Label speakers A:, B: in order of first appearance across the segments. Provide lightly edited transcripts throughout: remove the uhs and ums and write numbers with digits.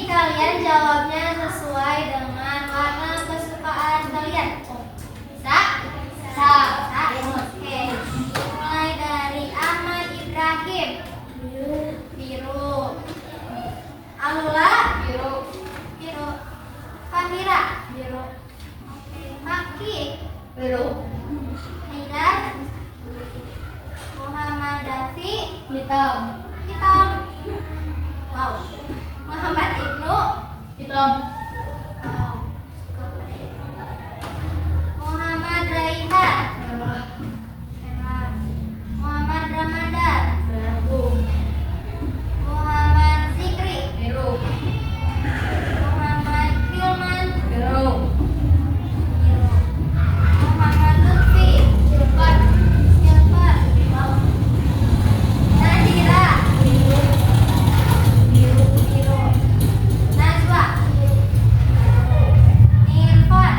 A: kalian jawabnya sesuai dengan warna kesukaan kalian. Bisa? Bisa. Oke. Mulai dari Ahmad Ibrahim. Biru. Alula? Biru. Biru. Fahira? Biru. Oke. Maki? Biru. Haidar? Muhammad Dafi? Hitam. Hitam. Wow. Muhammad Ibnu? Hitam. Wow. Muhammad Raihan? Merah. Muhammad Ramadan? Biru. Muhammad Zikri? Biru. Muhammad Hilman? Biru. Biru. Muhammad Lutfi? Silver. Silver. Wow. Nadira? Biru. Biru. Biru. Najwa? Irfan?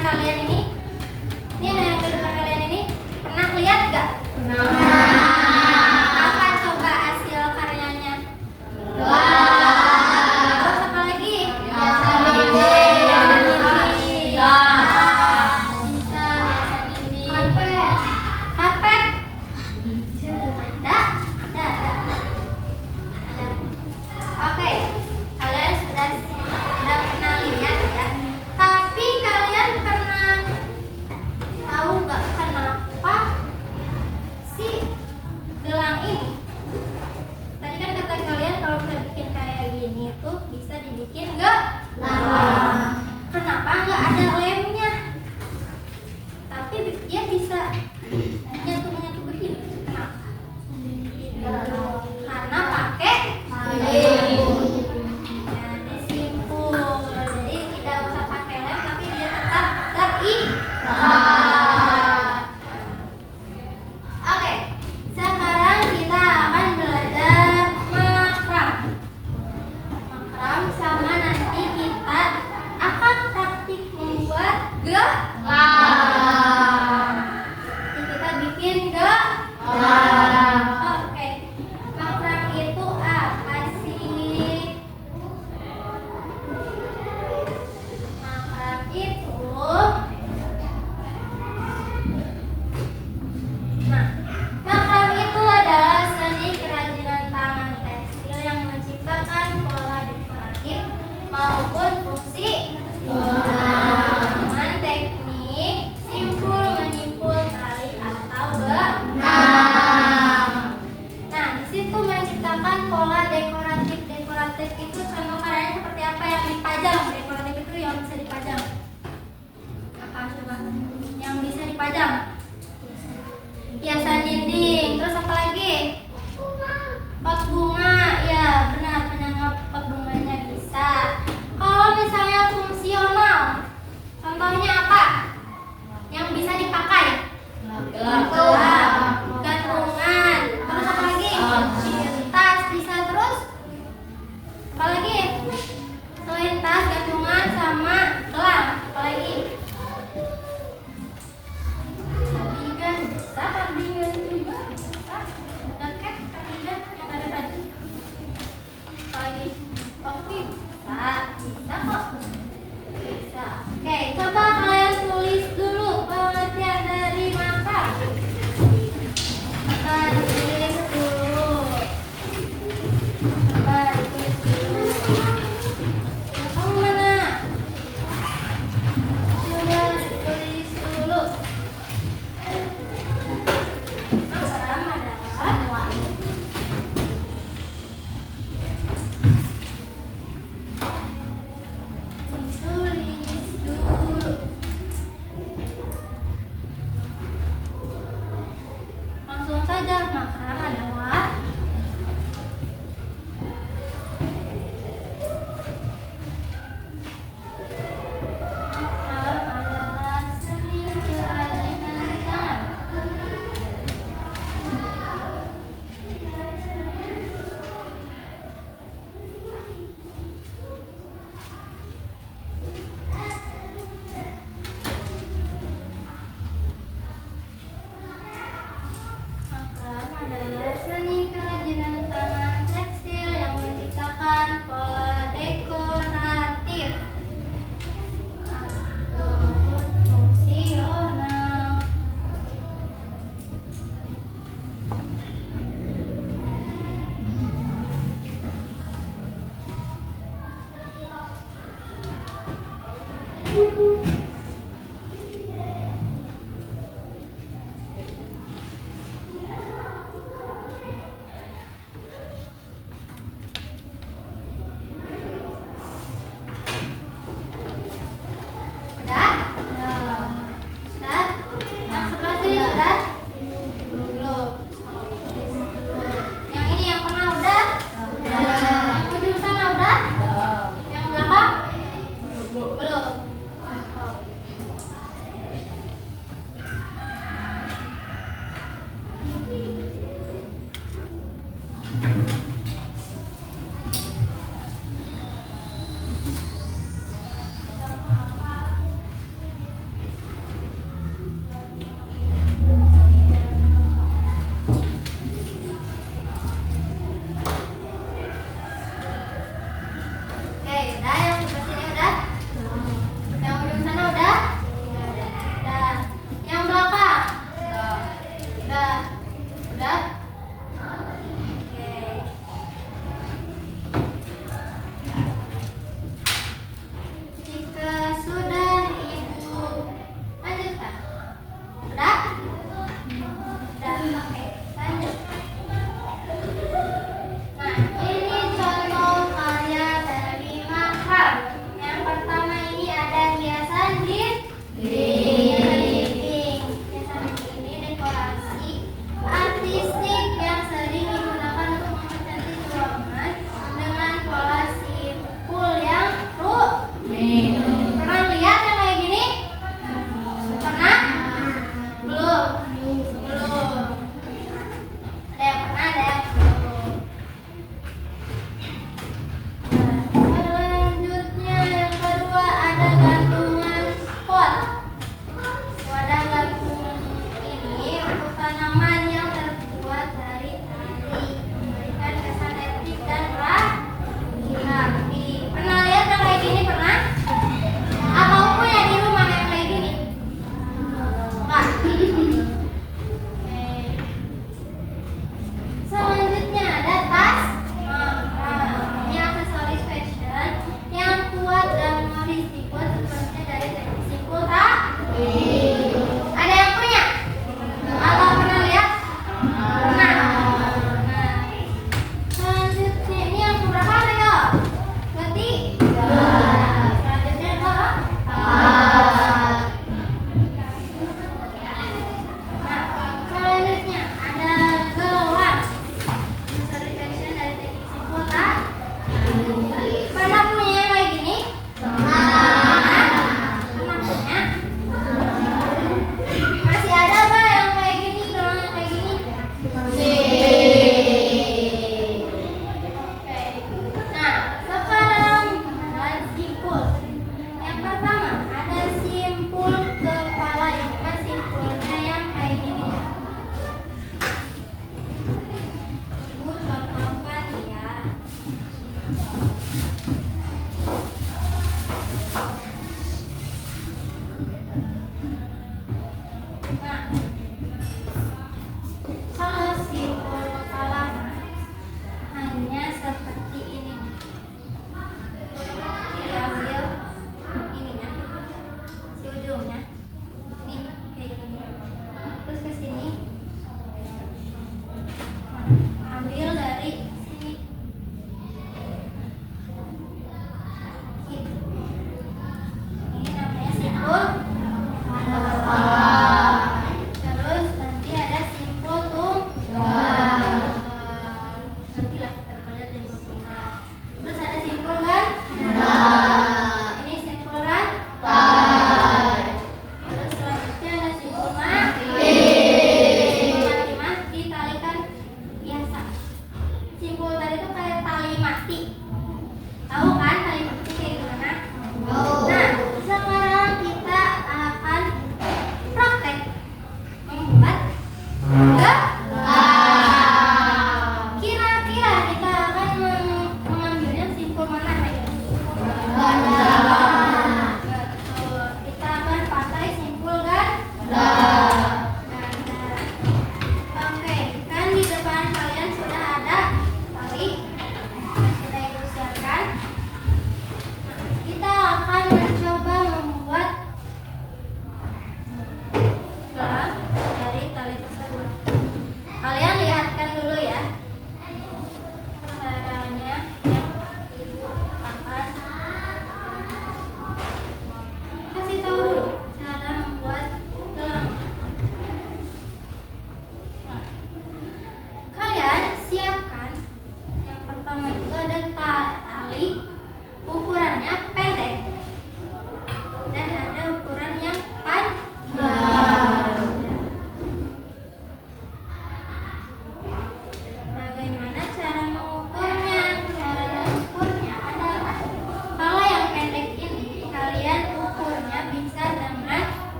A: kalian ini yang di depan kalian ini pernah lihat gak? Apa coba hasil karyanya? Terus apa lagi? Karpet. Oke, kalian sudah pernah lihat ya. Tapi kalian pernah tahu nggak kenapa si gelang ini? Tadi kan kata kalian kalau kita bikin kayak gini tuh bisa dibikin gelang. Kenapa nggak ada lemnya? Tapi dia bisa nyatu begini. Kenapa? Karena pakai jadi simpul. Jadi tidak usah pakai lem, tapi dia tetap terikat. Oke, sekarang kita akan belajar makram. Makram sama nanti kita akan praktik membuat gelang. Jadi kita bikin gelang. Oke, makram itu apa sih? Makram itu makram itu adalah seni kerajinan tangan tekstil yang menciptakan pola dekoratif maupun fungsi dengan teknik simpul menyimpul tali atau benang. Nah, di situ menciptakan pola dekoratif. Dekoratif itu contoh karyanya seperti apa yang dipajang? Dekoratif itu yang bisa dipajang. Apa coba? Yang bisa dipajang? Hiasan dinding. Terus apa lagi? Pot bunga. Ya, benar, penyangga pot bunganya bisa. Kalau misalnya fungsional, contohnya apa? Yang bisa dipakai? Gantungan. Terus apa lagi? Tas bisa. Terus apa lagi? Selain tas, gantungan sama gelang, apa lagi?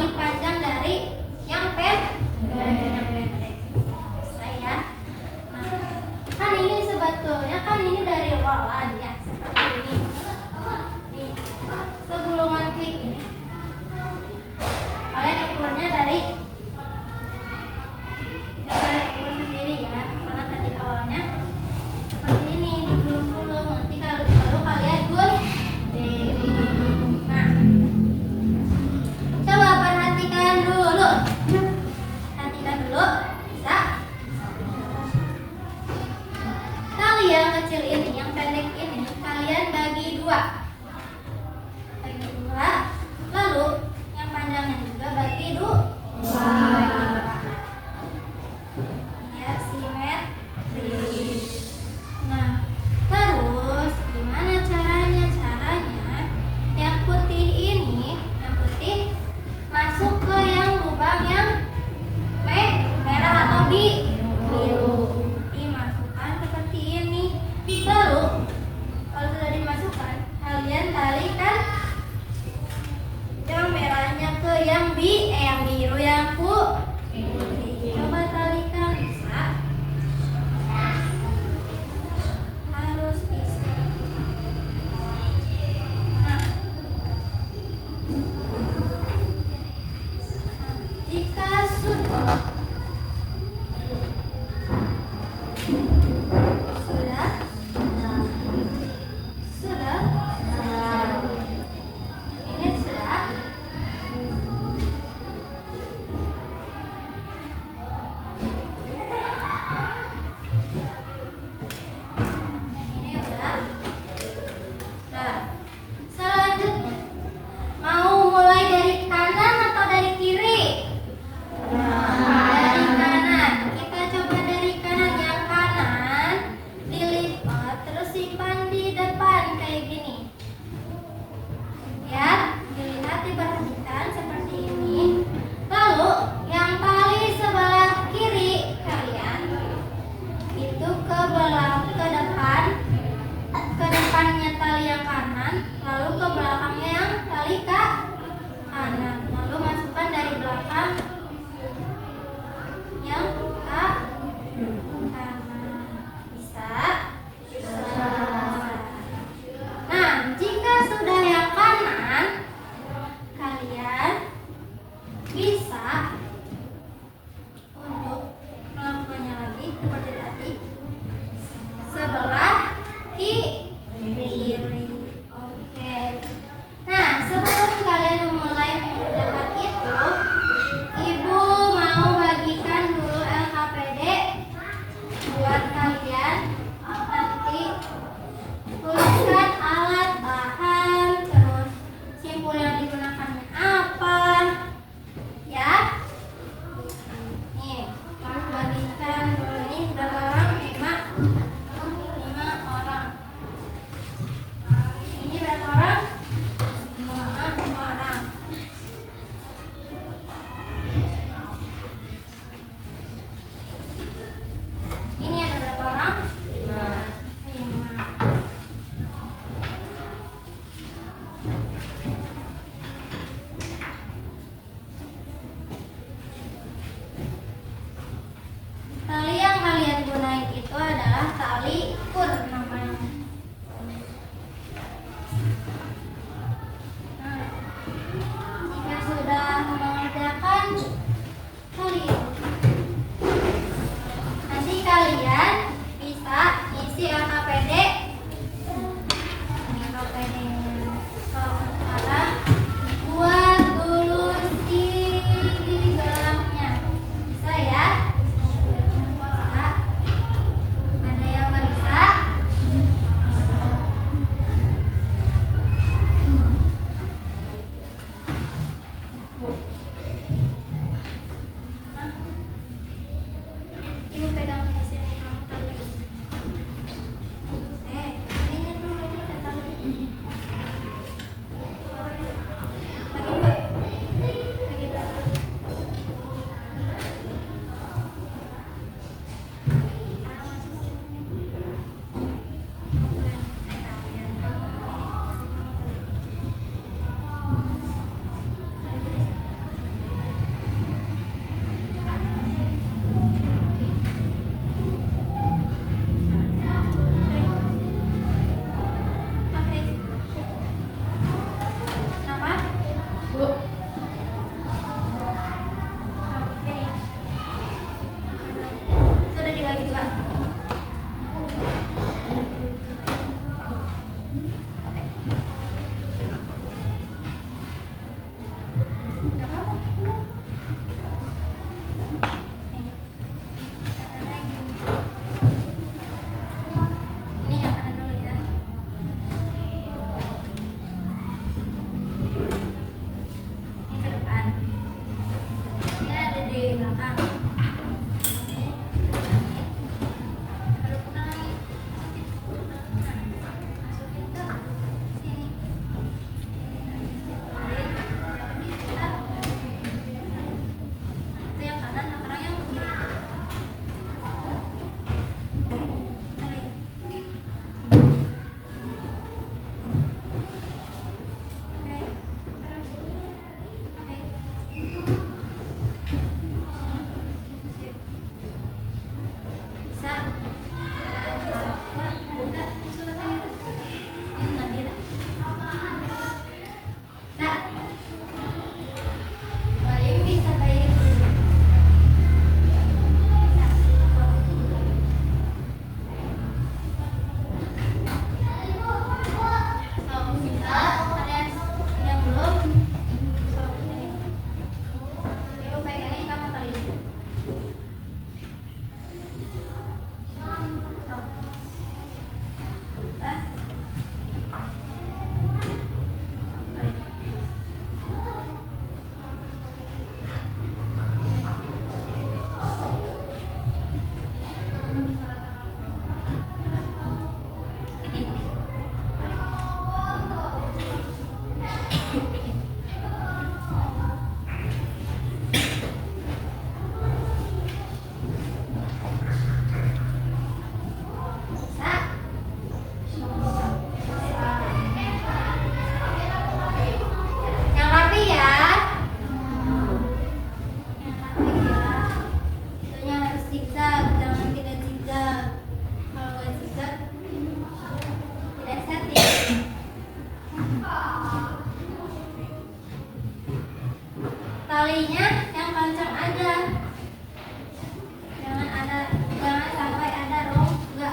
A: lebih panjang dari yang pendek. Saya. Nah, kan ini sebetulnya kan ini dari rolan ya, seperti ini. Nih, segulungan klik ini. Kalian ukurnya dari ukur sendiri ya, karena tadi awalnya seperti ini digulung-gulung. Nanti kalau baru kalian nah, coba perhatikan dulu. Perhatikan dulu, bisa. Kalian kecil ini, yang pendek ini, kalian bagi dua. Bagi dua. Lalu yang panjangnya juga bagi dua. Biar simetris. Nah, terus gimana caranya? Caranya yang putih ini, yang putih masuk ke yang lubang yang merah atau biru. Dimasukkan seperti ini. Lalu kalau sudah dimasukkan, kalian talikan yang merahnya ke yang biru, yang putih. Coba talikan, bisa? Harus bisa. Nah, jika sudah ini sudah. Ini udah. Nah, selanjutnya mau mulai dari kanan atau dari kiri? di belakang. Adukkan lagi. Masukin ke sini. Itu yang kanan, sekarang yang kiri. Yang rapi ya. Yang rapi ya. Itunya harus zigzag, jangan tidak zigzag. Kalau nggak zigzag, tidak estetik. Talinya yang kencang aja. Jangan sampai ada rongga.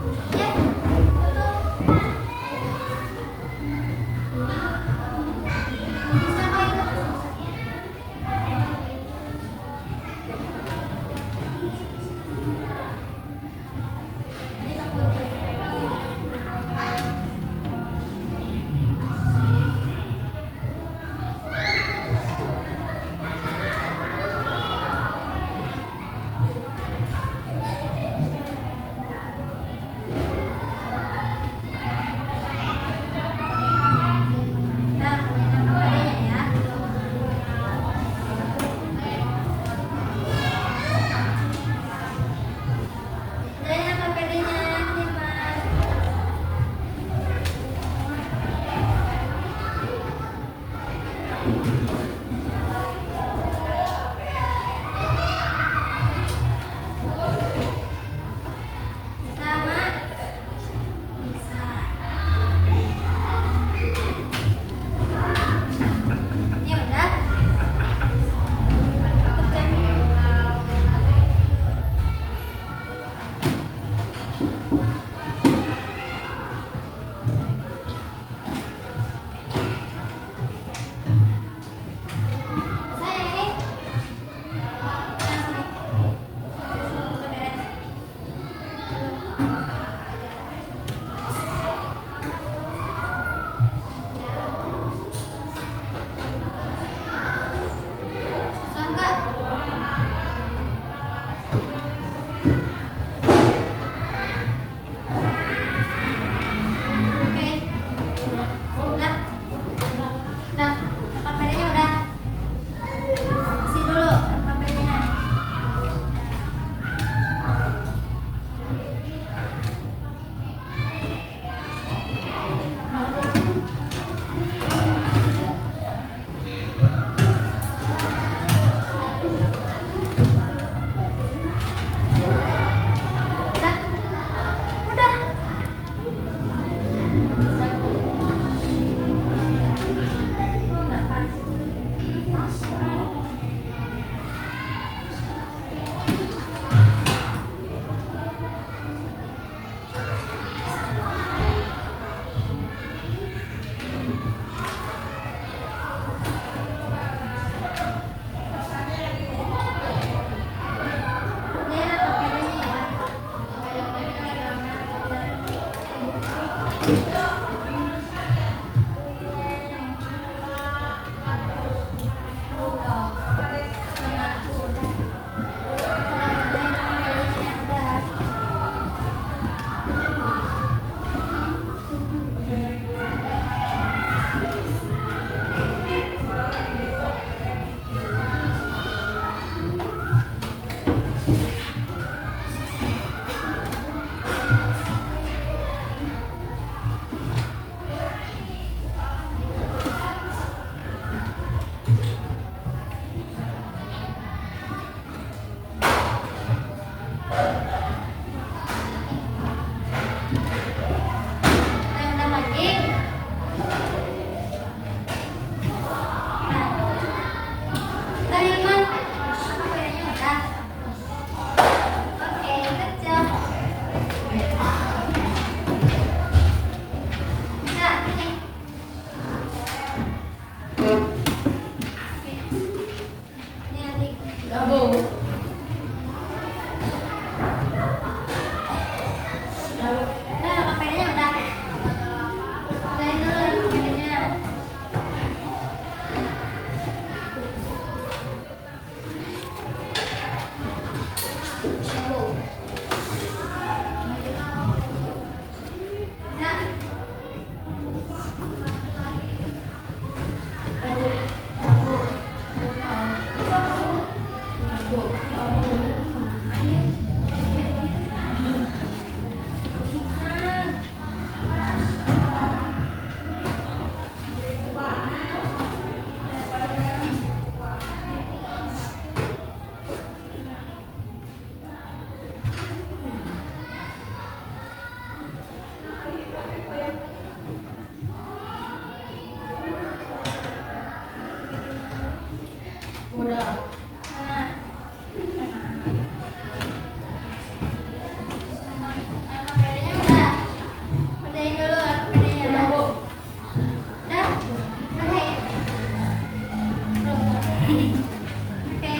A: Ya, betul. Bisa kok itu. Nah, yang kepadanya ya. Dan yang kepadanya nih Mas. Sama. Bisa. Ya udah. Saya ini. Sangka. Oke. Udah. Udah. Papanya udah. Isi dulu papanya. Udah. Udah. Ini papanya ya. pindahin dulu sepedanya. Dah. Dah. Oke. Oke.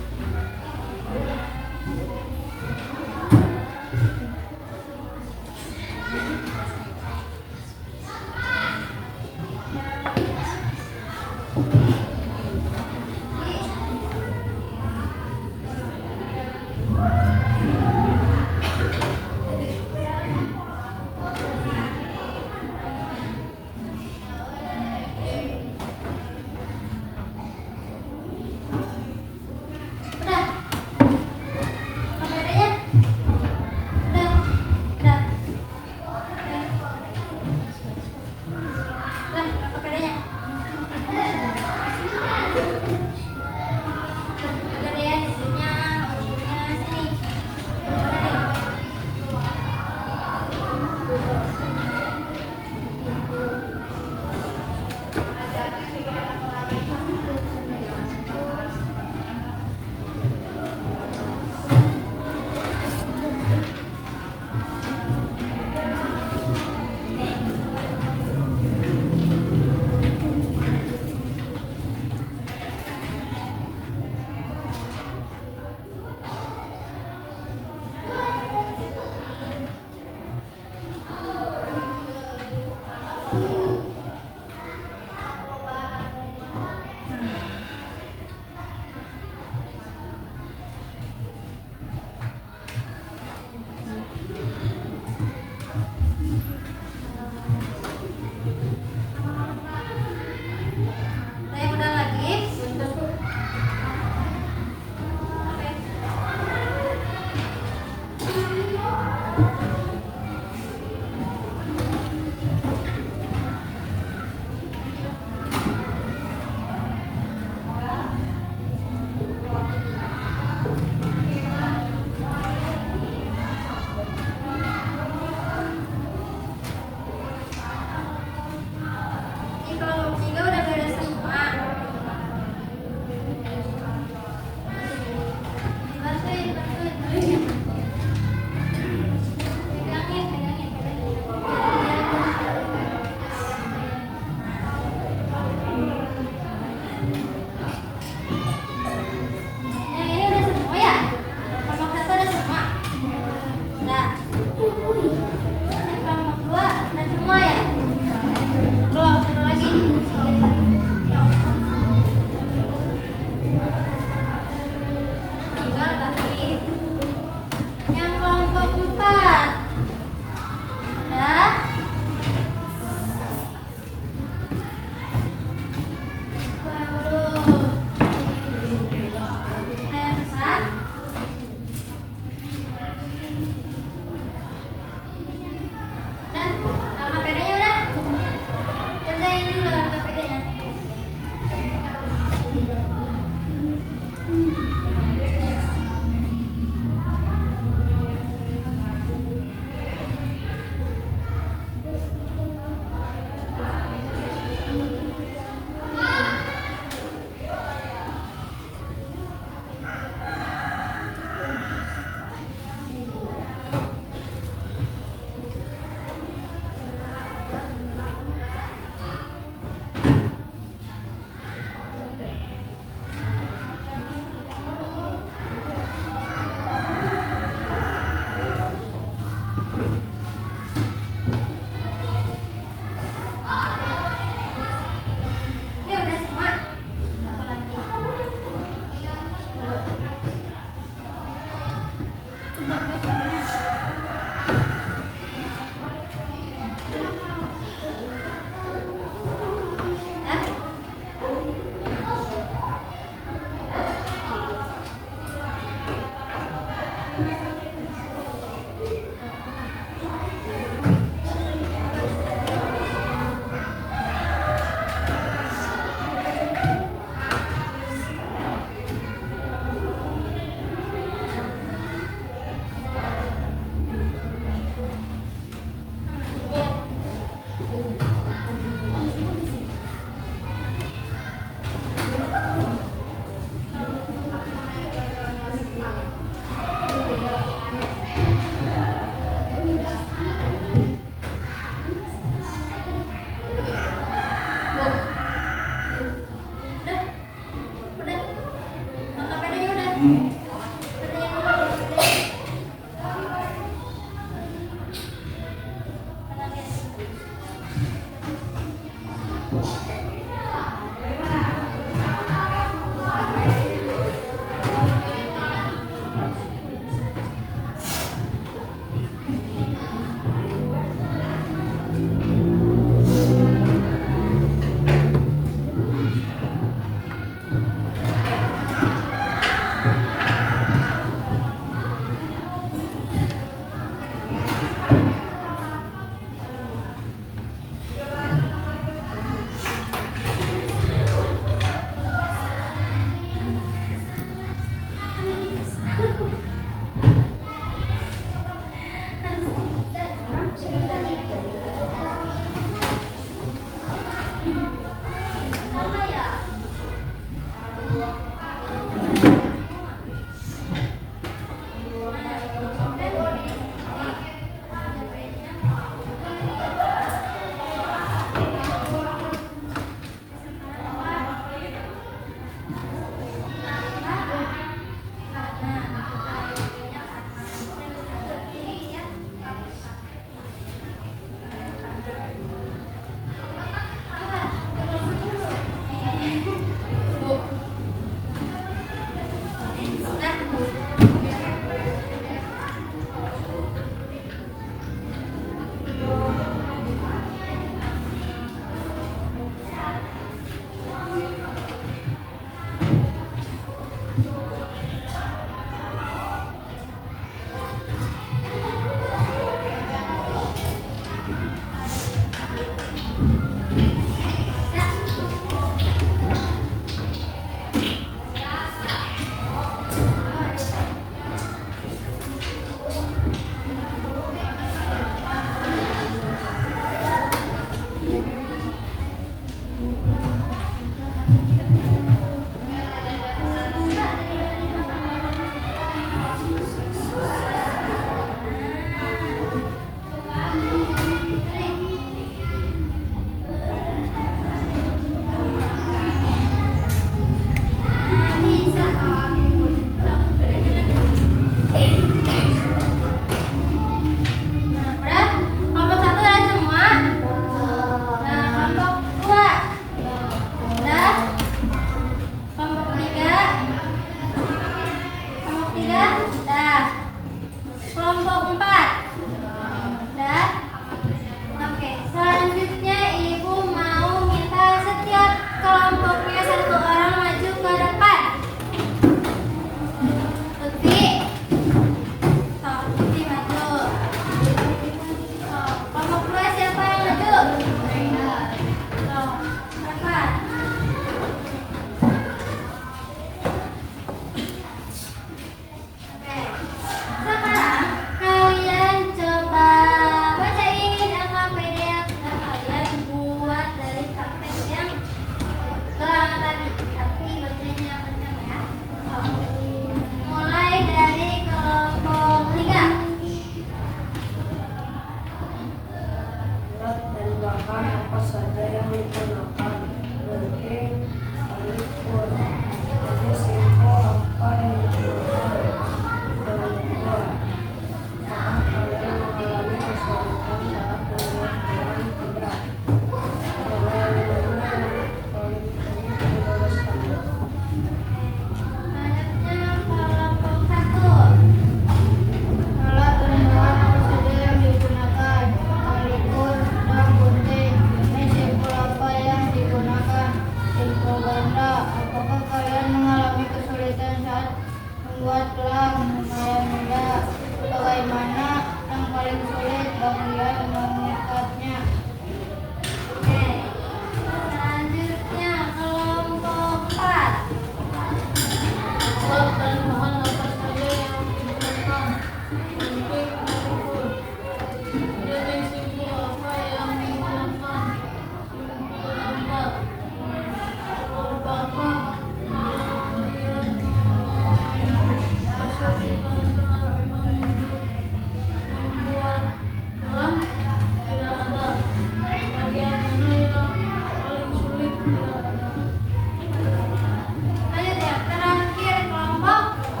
A: Lanjut ya, terakhir kelompok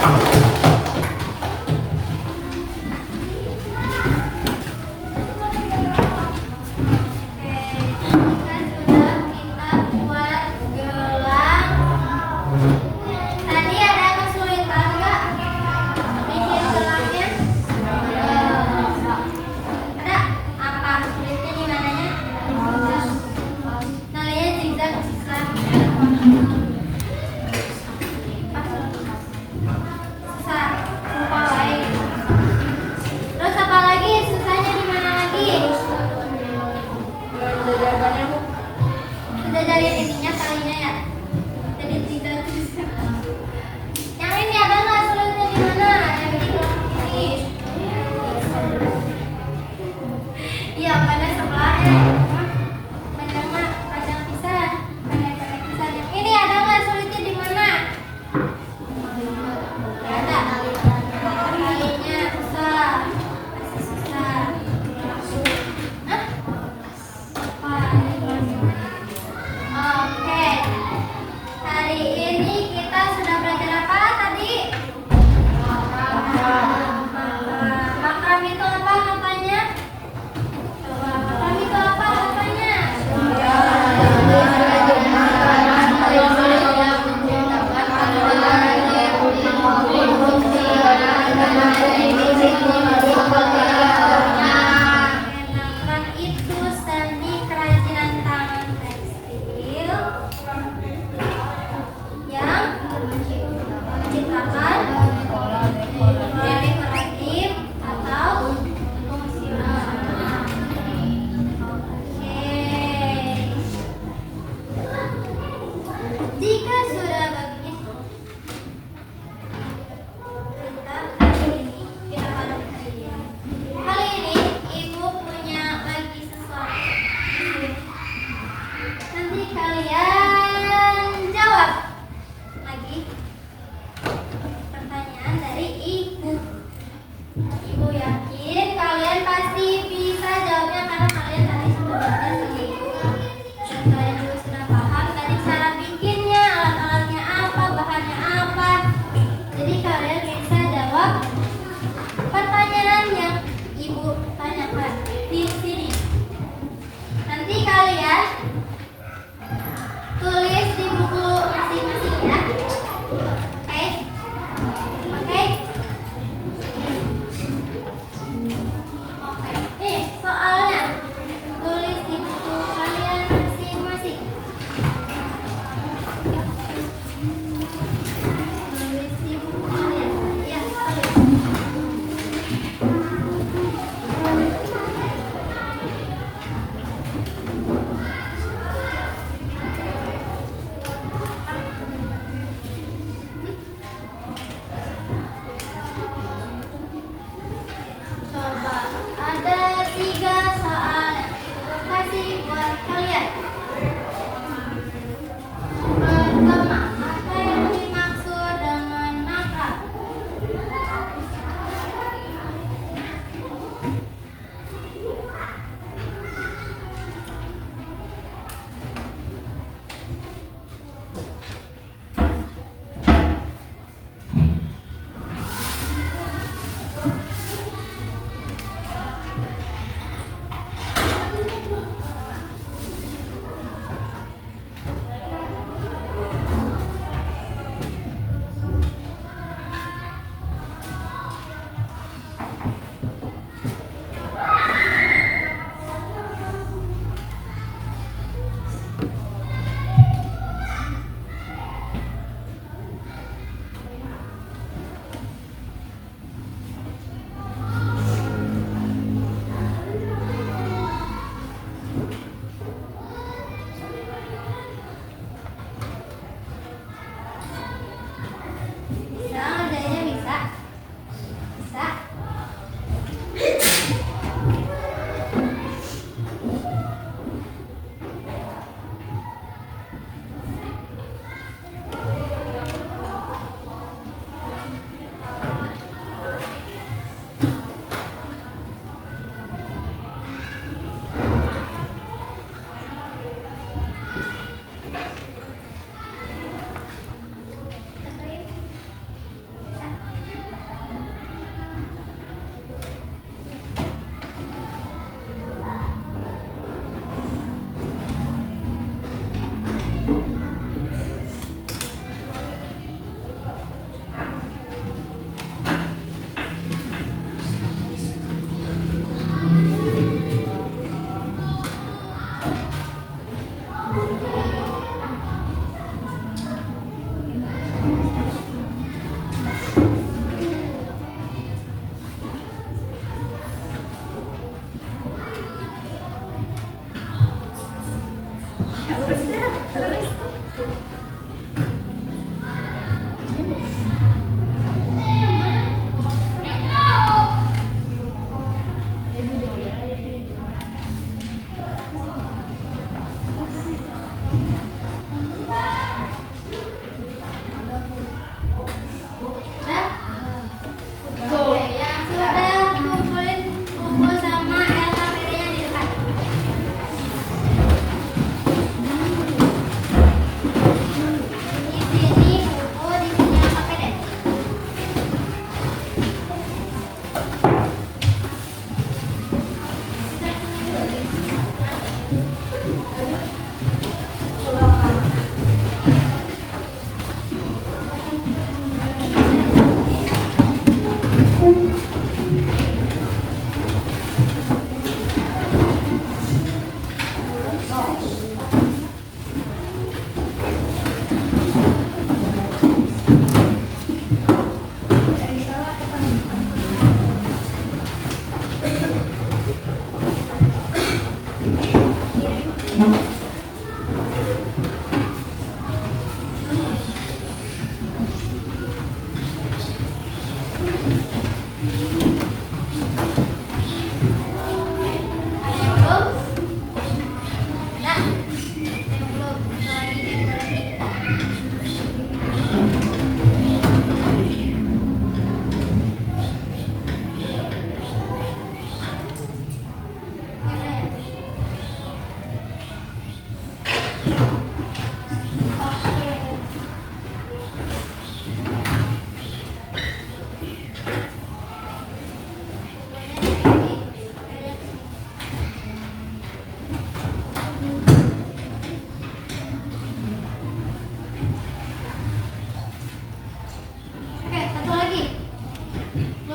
A: kita buat gelang. Tadi ada kesulitan nggak bikin gelangnya? Ada apa sulitnya di mananya? Talinya zigzag susah. Susah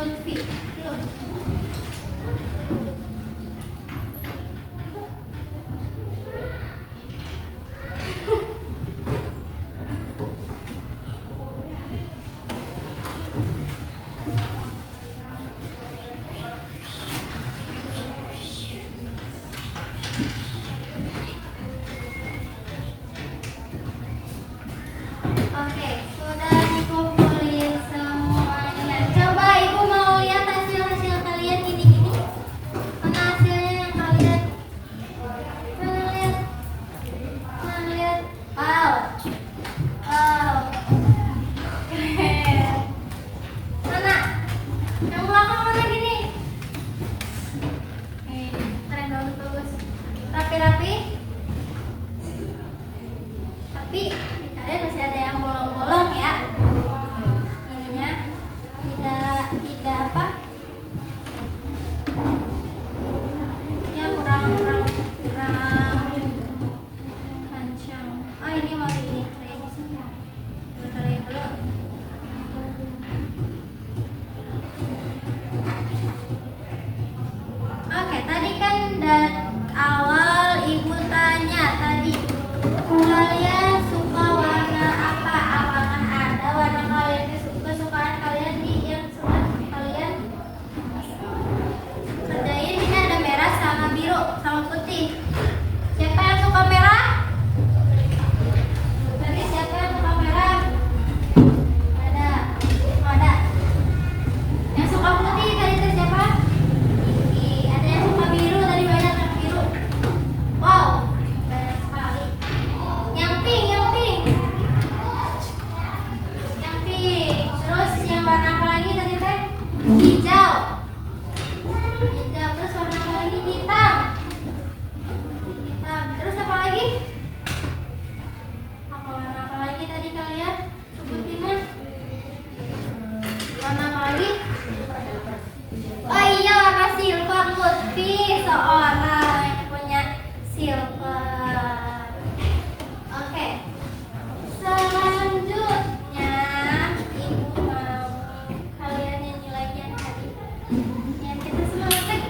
A: Lutfi. Oke, sudah dikumpulin semuanya. Coba ibu mau lihat hasil kalian gini-gini. Mana hasilnya yang kalian? Mana lihat? Wow. Wow. Keren. Mana? Yang belakang mana gini? Keren banget, bagus. Rapi-rapi. Tapi kalian masih ada yang bolong-bolong ya. Ininya tidak apa? Ya kurang kencang. Oh ini mau ini kayak di sini. Kalian dulu. Oke, tadi kan dari awal ibu tanya tadi kalian suka warna apa? Apakah ada warna kalian kesukaan kalian yang suka kalian kerjain? Ini ada merah sama biru sama putih. Siapa yang suka merah? Tadi siapa yang suka merah? Ada. Yang suka putih tadi itu siapa? Ada yang suka biru tadi, banyak yang biru. Wow, banyak sekali. Yang pink. Terus yang warna apa lagi tadi teh? Hijau. Terus warna apa lagi? Hitam. Terus apa lagi? Warna apa lagi tadi kalian sebutinnya? Warna apa lagi? Oh iya, warna silver. Lutfi seorang yang punya silver. Oke. Selanjutnya ibu mau kalian nyanyi lagi yang tadi. Yang kita semangat lagi.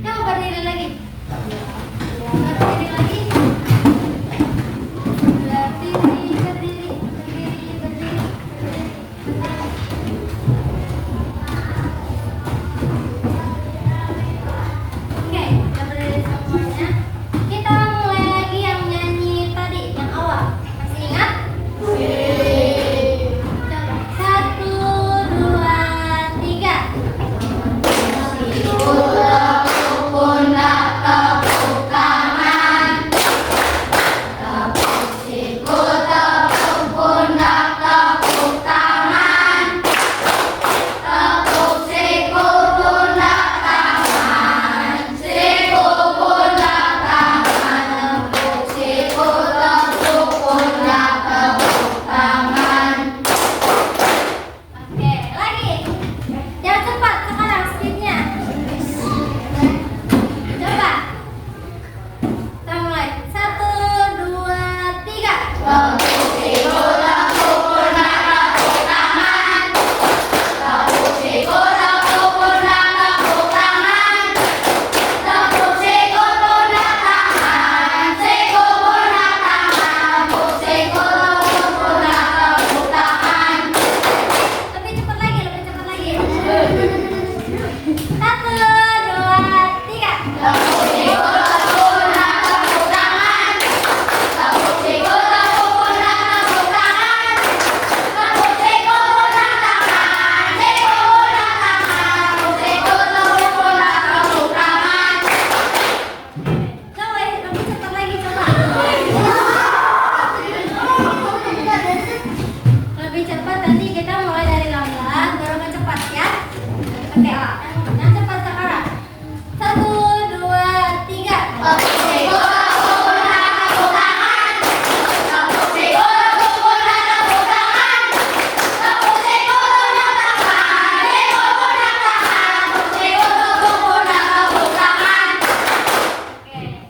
A: Coba berdiri lagi. Berdiri lagi. Berdiri. Oke, kita berdiri semuanya. Kita mulai lagi yang nyanyi tadi, yang awal. Masih ingat? Coba 1, 2, 3. Oke, lagi. Jangan cepat sekarang speednya. Coba. Kita mulai. 1, 2, 3. Lebih cepat lagi. 1, 2, 3. Coba lebih cepat lagi, coba. Lebih cepat, nanti kita mulai dari lambat baru ke cepat ya. Oke, yang cepat sekarang. 1, 2, 3. Oke,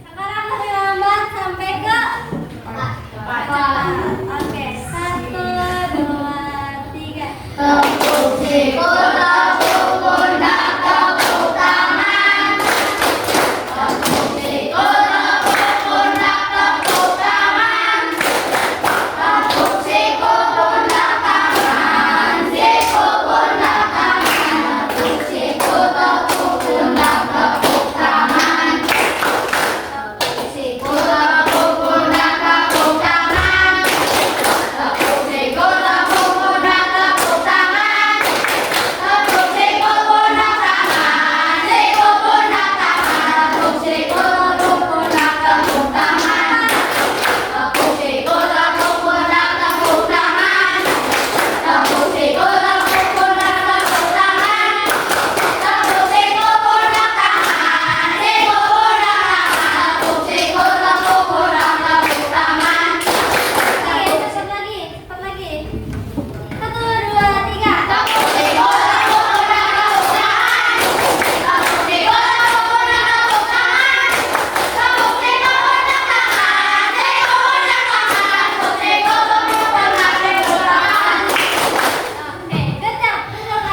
A: sekarang lebih lambat sampai ke 4. Oke, 1, 2, 3.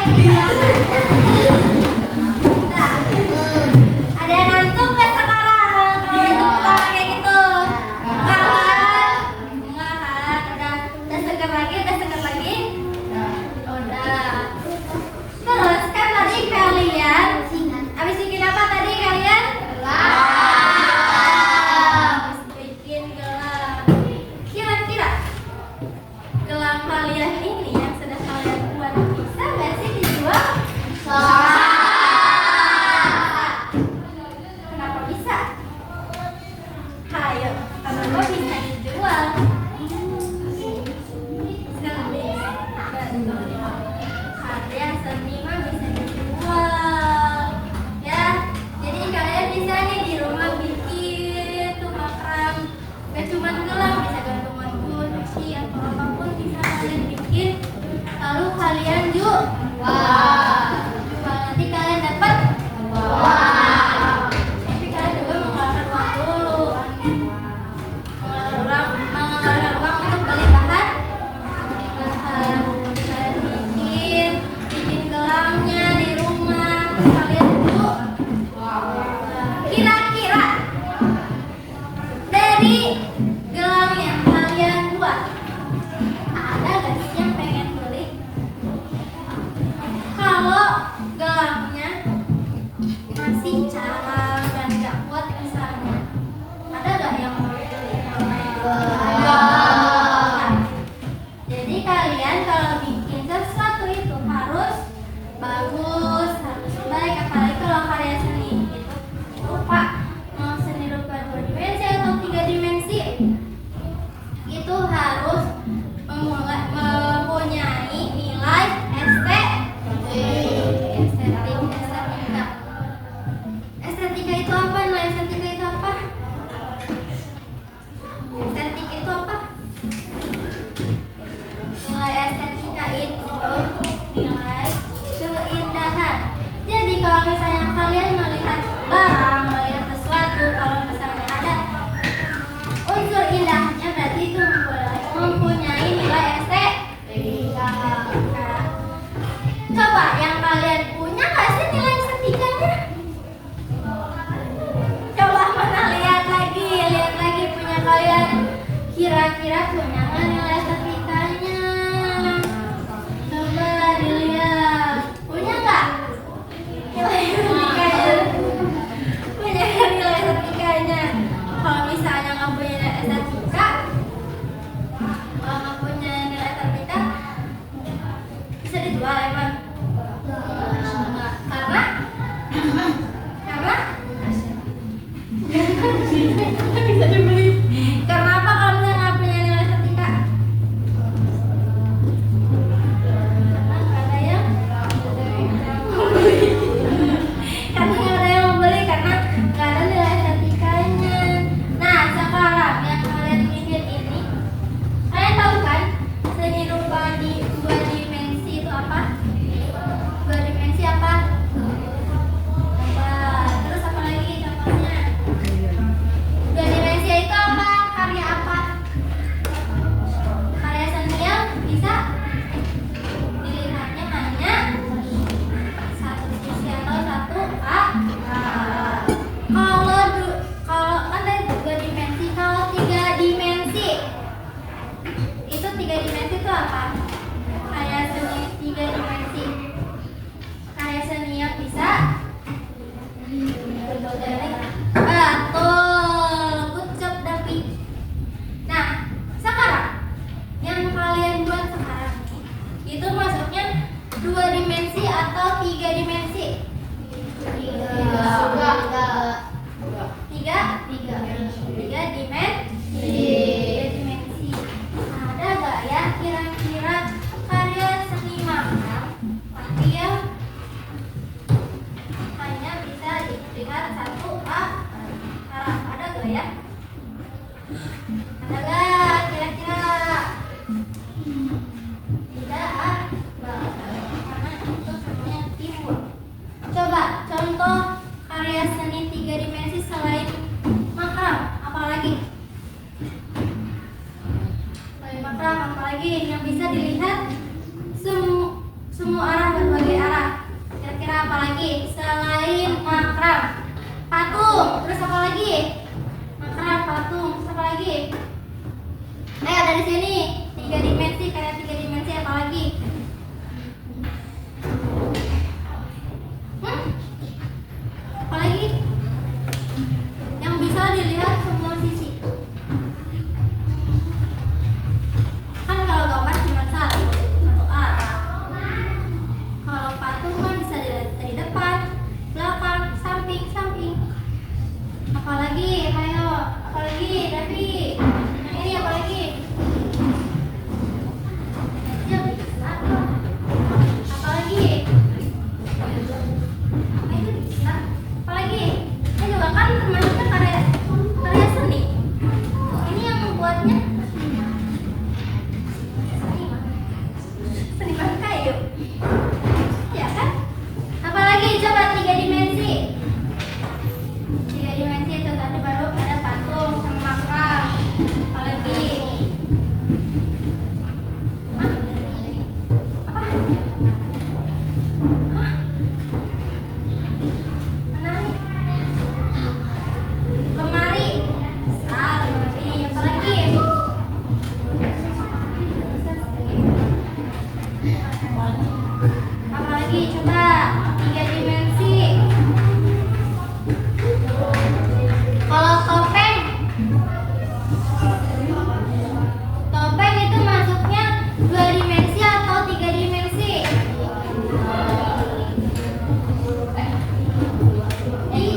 A: lagi. Nah, ada yang ngantuk nggak sekarang? Kalau itu kita kayak gitu. Enggak kan? Enggak kan? Udah seger lagi, udah seger lagi. Udah. Terus kan tadi kalian habis bikin apa tadi kalian? Habis bikin gelang. Kira-kira gelang kalian ini yang sudah kalian buat bisa nggak sih dijual? Kenapa bisa? Ayo, kenapa bisa dijual? Karya seni mah bisa dijual, ya. Jadi kalian bisa nih di rumah bikin tuh makram, gak cuma gelang, bisa gantungan kunci atau apapun bisa kalian bikin. Lalu kalian jual, nanti kalian dapat. Tapi kalian juga mengeluarkan uang dulu, mengeluarkan uang untuk beli bahan. Kalian bikin gelangnya di rumah, kalian jual. Kira-kira dari gelang yang kalian buat ada gak sih yang pengen beli? Kalau gelangnya masih jarang dan gak kuat misalnya, ada gak yang mau beli? Jadi kalian kalau bikin sesuatu itu harus bagus, harus baik. Apalagi kalau karya seni itu rupa, mau seni rupa 2 dimensi atau 3 dimensi, itu harus mempunyai nilai estetika. Estetika itu apa? Nilai estetika itu apa? Estetik itu apa? Nilai estetika itu nilai keindahan. Jadi kalau misalnya kalian melihat barang, melihat sesuatu, kalau misalnya ada unsur indahnya, berarti itu mempunyai nilai estetika. Coba yang kalian punya nggak sih nilai estetikanya? Coba mana lihat lagi punya kalian. Kira-kira punya nggak nilai estetikanya? Coba dilihat. Punya nggak nilai estetikanya? Punya nggak nilai estetikanya? Kalau misalnya nggak punya nilai estetika, kalau nggak punya nilai estetika, bisa dijual emang? Karena bisa dibeli. Karena apa kalau misalnya nggak punya nilai estetika? Karena nggak ada yang mau beli. Karena nggak ada yang mau beli, karena nggak ada nilai estetikanya. Nah, sekarang yang kalian bikin ini, kalian tahu kan seni rupa di 2 dimensi itu apa? 2 dimensi apa? Terus apa lagi contohnya? 2 dimensi itu apa? Karya apa? Karya seni yang bisa dilihatnya hanya satu sisi atau satu arah. Kalau kan tadi 2 dimensi, kalau 3 dimensi itu 3 dimensi itu apa? Karya seni 3 dimensi. Karya seni yang bisa betul, good job Davi. Nah, sekarang yang kalian buat sekarang itu masuknya 2 dimensi atau 3 dimensi? 3 dimensi. Ada gak ya kira-kira karya seni makram tapi yang hanya bisa dilihat satu arah? Ada gak ya? Ada gak kira-kira? Tidak ada, karena itu semuanya timbul. lagi selain makram? Patung. Terus apa lagi? Makram, patung. Terus apa lagi? Ayo dari sini. 3 dimensi, kayak 3 dimensi apa lagi? Apa lagi? Yang bisa dilihat semua sisi. Kan kalau gambar cuma satu arah. Kalau patung kan bisa dilihat dari depan, belakang, samping. Apalagi? Ayo, apalagi? Tapi yang ini apalagi? Apalagi? Itu bisa. Apalagi? Ini juga kan termasuknya karya seni. Ini yang membuatnya seniman kayu. Ya kan? Apalagi coba 3 dimensi. 3 dimensi itu tadi baru ada patung sama makam. Apalagi? Apa? Hah? Mana nih? Lemari. Lemari. Apalagi? Apalagi coba 3 dimensi. Kalau topeng itu masuknya 2 dimensi atau 3 dimensi? Iya.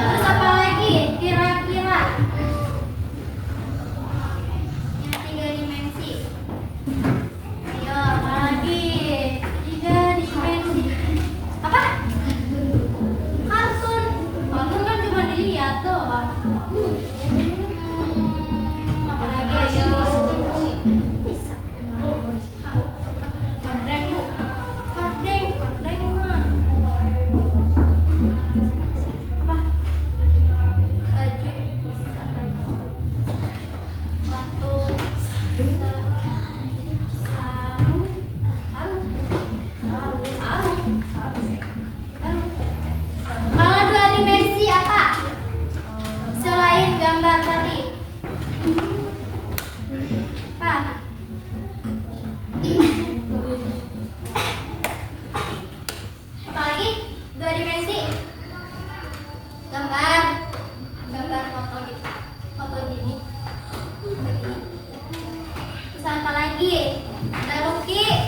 A: Terus apa lagi? Kira-kira yang 3 dimensi. Ayo, apa lagi? 3 dimensi. Apa? Kartun. Kartun kan cuma dilihat doang. Apa lagi? Ayo. Bisa. Kardeng, Bu. Kardeng mah. Apa? Baju. Batu. Kalau 2 dimensi apa? Selain gambar tadi. Apa? Apa lagi? 2 dimensi. Gambar foto gitu. Foto gini. Terus apa lagi? Ada lukisan.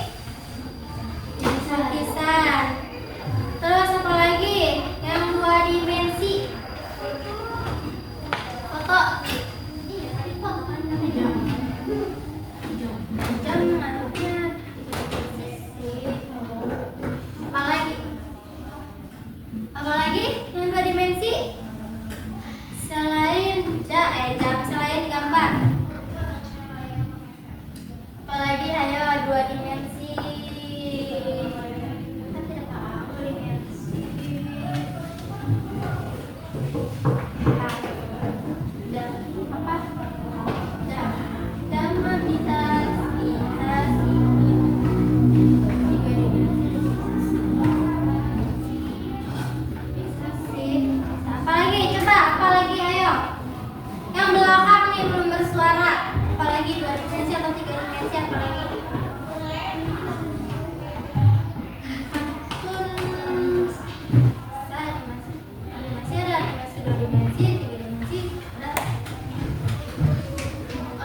A: Terus apa lagi? Yang 2 dimensi. Foto. Iya, tadi foto kan namanya. Jam masuknya. Apa lagi? Yang 2 dimensi? Selain selain gambar. Apalagi? Ayo 2 dimensi. Kan tidak tahu dimensi. Apa? Dama bisa. Apalagi? Coba, apalagi? Ayo. Yang belakang nih belum bersuara. Apalagi 2 dimensi atau 3 dimensi? Apalagi? Masih ada animasi 2 dimensi, 3 dimensi. Ada.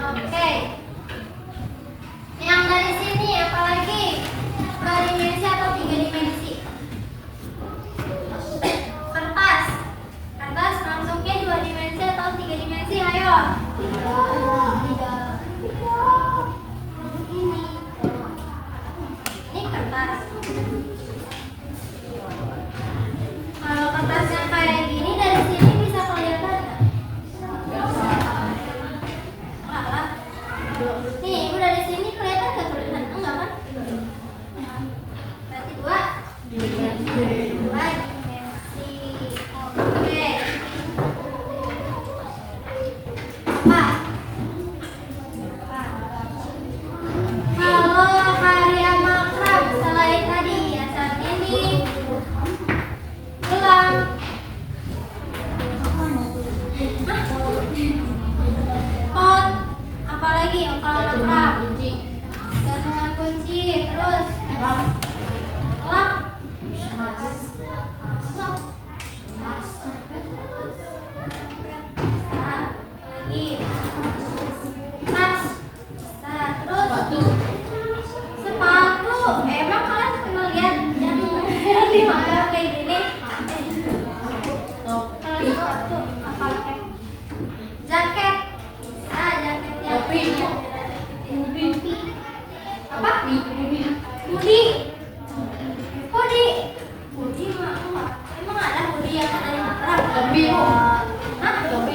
A: Oke. Yang dari sini apalagi? 2 dimensi atau 3 dimensi? Kertas masuknya 2 dimensi atau 3 dimensi? Ayo. 3. Ini kertas. Kalau kertasnya kayak gini dari sini bisa kelihatan nggak? Enggak lah. Nih, udah di sini kelihatan nggak? Kelihatan enggak kan? Berarti 2 dimensi. Oke. Apa? Kalau karya makram selain tadi hiasan ini, Budi. Budi. Budi mah. Emang ada Budi yang ada di Mataram?
B: Zombie bu.
A: Hah?
B: Zombie